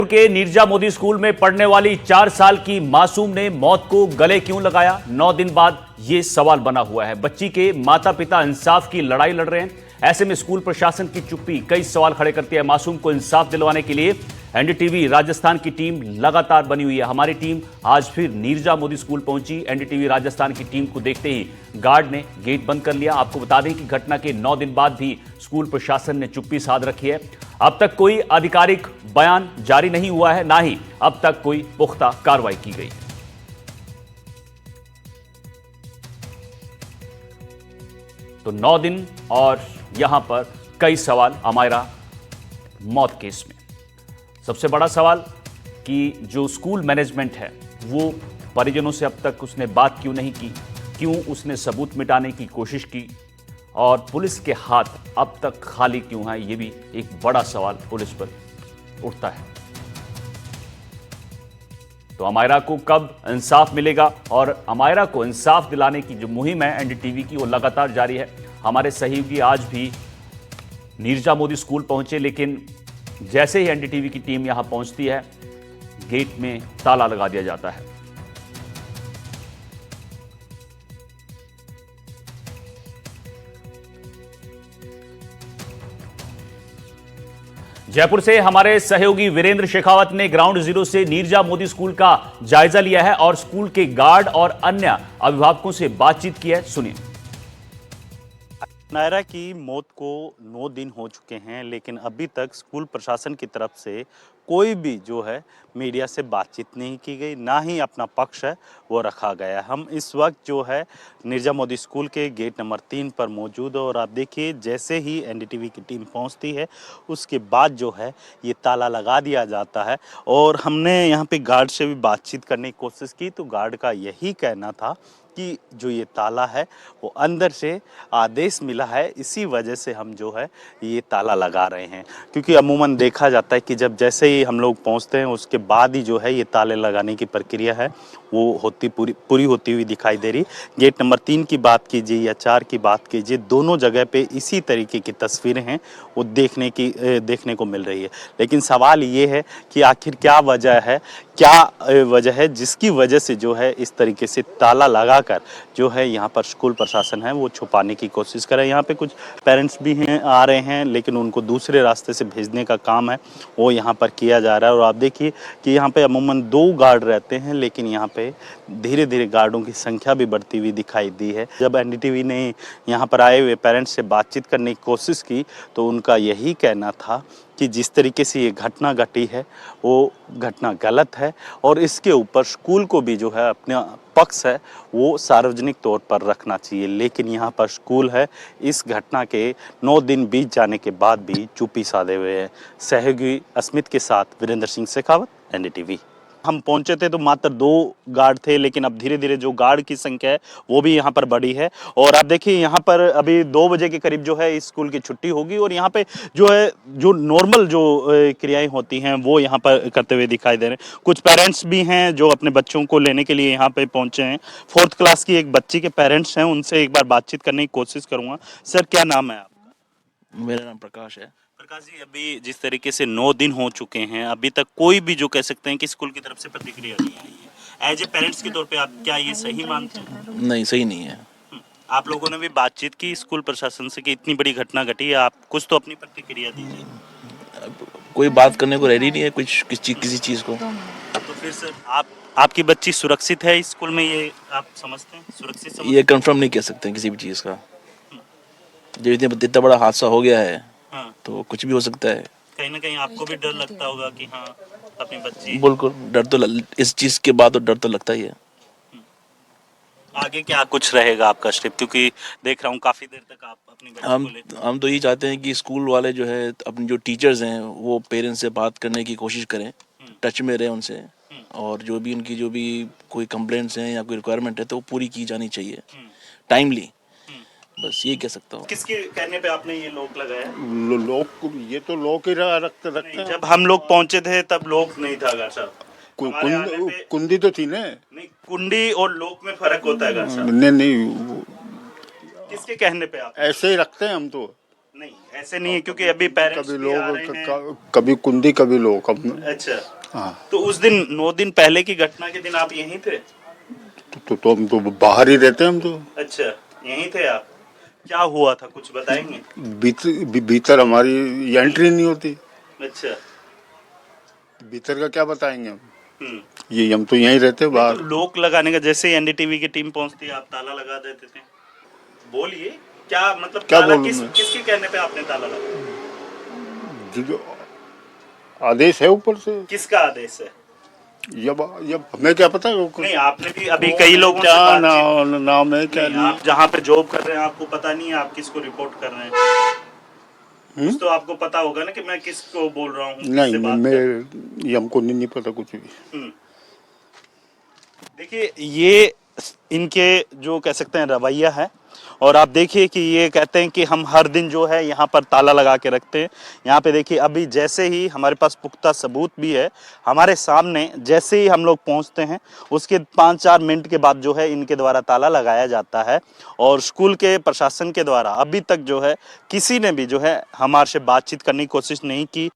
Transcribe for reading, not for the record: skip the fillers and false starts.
के नीरजा मोदी स्कूल में पढ़ने वाली 4 साल की मासूम ने मौत को गले क्यों लगाया? 9 दिन बाद यह सवाल बना हुआ है। बच्ची के माता पिता इंसाफ की लड़ाई लड़ रहे हैं। ऐसे में स्कूल प्रशासन की चुप्पी कई सवाल खड़े करती है। मासूम को इंसाफ दिलवाने के लिए एनडीटीवी राजस्थान की टीम लगातार बनी हुई है। हमारी टीम आज फिर नीरजा मोदी स्कूल पहुंची। एनडीटीवी राजस्थान की टीम को देखते ही गार्ड ने गेट बंद कर लिया। आपको बता दें कि घटना के 9 दिन बाद भी स्कूल प्रशासन ने चुप्पी साध रखी है। अब तक कोई आधिकारिक बयान जारी नहीं हुआ है, ना ही अब तक कोई पुख्ता कार्रवाई की गई। तो 9 दिन और यहां पर कई सवाल अमायरा मौत केस में। सबसे बड़ा सवाल कि जो स्कूल मैनेजमेंट है वो परिजनों से अब तक उसने बात क्यों नहीं की, क्यों उसने सबूत मिटाने की कोशिश की, और पुलिस के हाथ अब तक खाली क्यों है, ये भी एक बड़ा सवाल पुलिस पर उठता है। तो अमायरा को कब इंसाफ मिलेगा, और अमायरा को इंसाफ दिलाने की जो मुहिम है एनडीटीवी की वो लगातार जारी है। हमारे सहयोगी आज भी नीरजा मोदी स्कूल पहुंचे, लेकिन जैसे ही एनडीटीवी की टीम यहां पहुंचती है गेट में ताला लगा दिया जाता है। जयपुर से हमारे सहयोगी वीरेंद्र शेखावत ने ग्राउंड जीरो से नीरजा मोदी स्कूल का जायजा लिया है और स्कूल के गार्ड और अन्य अभिभावकों से बातचीत की है। सुनिए। नायरा की मौत को 9 दिन हो चुके हैं, लेकिन अभी तक स्कूल प्रशासन की तरफ से कोई भी जो है मीडिया से बातचीत नहीं की गई, ना ही अपना पक्ष है वो रखा गया। हम इस वक्त जो है नीरजा मोदी स्कूल के गेट नंबर 3 पर मौजूद है और आप देखिए जैसे ही एनडीटीवी की टीम पहुंचती है उसके बाद जो है ये ताला लगा दिया जाता है। और हमने यहाँ पे गार्ड से भी बातचीत करने की कोशिश की तो गार्ड का यही कहना था कि जो ये ताला है वो अंदर से आदेश मिला है, इसी वजह से हम जो है ये ताला लगा रहे हैं। क्योंकि अमूमन देखा जाता है कि जब जैसे ही हम लोग पहुंचते हैं उसके बाद ही जो है ये ताले लगाने की प्रक्रिया है वो पूरी होती हुई दिखाई दे रही। गेट नंबर 3 की बात कीजिए या 4 की बात कीजिए, दोनों जगह पे इसी तरीके की तस्वीरें हैं वो देखने को मिल रही है। लेकिन सवाल ये है कि आखिर क्या वजह है जिसकी वजह से जो है इस तरीके से ताला लगाकर जो है यहाँ पर स्कूल प्रशासन है वो छुपाने की कोशिश कर रहा है। यहाँ पे कुछ पेरेंट्स भी आ रहे हैं, लेकिन उनको दूसरे रास्ते से भेजने का काम है वो यहाँ पर किया जा रहा है। और आप देखिए कि यहाँ पे अमूमन 2 गार्ड रहते हैं, लेकिन यहाँ पे धीरे धीरे गार्डों की संख्या भी बढ़ती हुई दिखाई दी है। जब एनडीटीवी ने यहाँ पर आए हुए पेरेंट्स से बातचीत करने की कोशिश की तो उनका यही कहना था कि जिस तरीके से ये घटना घटी है वो घटना गलत है और इसके ऊपर स्कूल को भी जो है अपना पक्ष है वो सार्वजनिक तौर पर रखना चाहिए। लेकिन यहाँ पर स्कूल है इस घटना के 9 दिन बीत जाने के बाद भी चुप्पी साधे हुए हैं। सहयोगी अस्मित के साथ वीरेंद्र सिंह शेखावत, एनडीटीवी। हम पहुंचे थे तो मात्र 2 गार्ड थे, लेकिन अब धीरे धीरे जो गार्ड की संख्या है वो भी यहाँ पर बढ़ी है। और आप देखिए यहाँ पर अभी 2 बजे के करीब जो है इस स्कूल की छुट्टी होगी और यहाँ पे जो है जो नॉर्मल जो क्रियाएं होती हैं वो यहाँ पर करते हुए दिखाई दे रहे हैं। कुछ पेरेंट्स भी हैं जो अपने बच्चों को लेने के लिए यहाँ पे पहुंचे हैं। 4th क्लास की एक बच्ची के पेरेंट्स हैं, उनसे एक बार बातचीत करने की कोशिश करूँगा। सर, क्या नाम है आपका? मेरा नाम प्रकाश है। प्रकाश जी, अभी जिस तरीके से 9 दिन हो चुके हैं, अभी तक कोई भी जो कह सकते हैं कि स्कूल की तरफ से प्रतिक्रिया नहीं आई है। एज ए पेरेंट्स के तौर पे आप क्या ये सही मानते हैं? नहीं, सही नहीं है। आप लोगों ने भी बातचीत की स्कूल प्रशासन से कि इतनी बड़ी घटना घटी है, आप कुछ तो अपनी प्रतिक्रिया दीजिए। कोई बात करने को रेडी नहीं है किसी चीज़ को। तो फिर सर आपकी बच्ची सुरक्षित है इस स्कूल में, ये आप समझते हैं सुरक्षित? ये कंफर्म नहीं कह सकते हैं किसी भी चीज़ का। जब इतना बड़ा हादसा हो गया है तो कुछ भी हो सकता है। कहीं ना कहीं आपको भी डर लगता होगा कि हाँ अपनी बच्ची। बिल्कुल डर तो इस चीज़ के बाद तो डर तो लगता ही है। आगे क्या कुछ रहेगा आपका स्टेप, क्योंकि देख रहा हूँ काफी देर तक आप अपनी बच्ची को लेते हैं। हम तो ये चाहते हैं कि स्कूल वाले जो है अपने जो टीचर्स हैं वो पेरेंट्स से बात करने की कोशिश करें, टच में रहें उनसे, और जो भी कोई कंप्लेंट्स हैं या कोई रिक्वायरमेंट है तो वो पूरी की जानी चाहिए टाइमली। बस ये कह सकता हूँ। किसके कहने पे आपने ये लॉक लगाया? ये तो लॉक ही रखते हैं। जब हम लोग पहुंचे थे तब लॉक नहीं था गार्ड साहब। कुंडी तो थी ना। नहीं, कुंडी और लॉक में फर्क होता है गार्ड साहब। नहीं, किसके कहने पे आप? ऐसे ही रखते हैं हम तो। नहीं ऐसे नहीं है, क्योंकि अभी पेरेंट्स कभी भी आ लोग रहे हैं। कभी कुंदी कभी लोग अच्छा, हाँ तो उस दिन 9 दिन पहले की घटना के दिन आप यहीं थे? तो हम तो बाहर ही रहते हैं हम तो अच्छा, यहीं थे आप। क्या हुआ था कुछ बताएंगे? भीतर हमारी एंट्री नहीं होती, अच्छा। भीतर का क्या बताएंगे हम, हम्म। ये हम तो यहीं रहते हैं नहीं, बाहर। तो लॉक लगाने का, जैसे एनडीटीवी की टीम पहुंचती है आप ताला लगा देते थे। बोलिए, क्या मतलब क्या ताला बोलूं मैं? किसके कहने पे आपने ताला लगाया? जो आदेश है ऊपर से, किसका आदेश है? जब हमें क्या पता नहीं, आपने भी अभी कई लोगों से क्या बातचीत। नाम है क्या नहीं, नहीं आप जहाँ पे जॉब कर रहे हैं आपको पता नहीं है आप किसको रिपोर्ट कर रहे हैं? कुछ तो आपको पता होगा ना कि मैं किसको बोल रहा हूँ, नहीं किससे नहीं बात मैं कर रहा हूँ। ये हमको नहीं पता कुछ भी। देखिए, ये इनके जो कह सकते हैं रवैया है, और आप देखिए कि ये कहते हैं कि हम हर दिन जो है यहाँ पर ताला लगा के रखते हैं। यहाँ पे देखिए, अभी जैसे ही हमारे पास पुख्ता सबूत भी है हमारे सामने, जैसे ही हम लोग पहुँचते हैं उसके 5-4 मिनट के बाद जो है इनके द्वारा ताला लगाया जाता है। और स्कूल के प्रशासन के द्वारा अभी तक जो है किसी ने भी जो है हमारे से बातचीत करने की कोशिश नहीं की।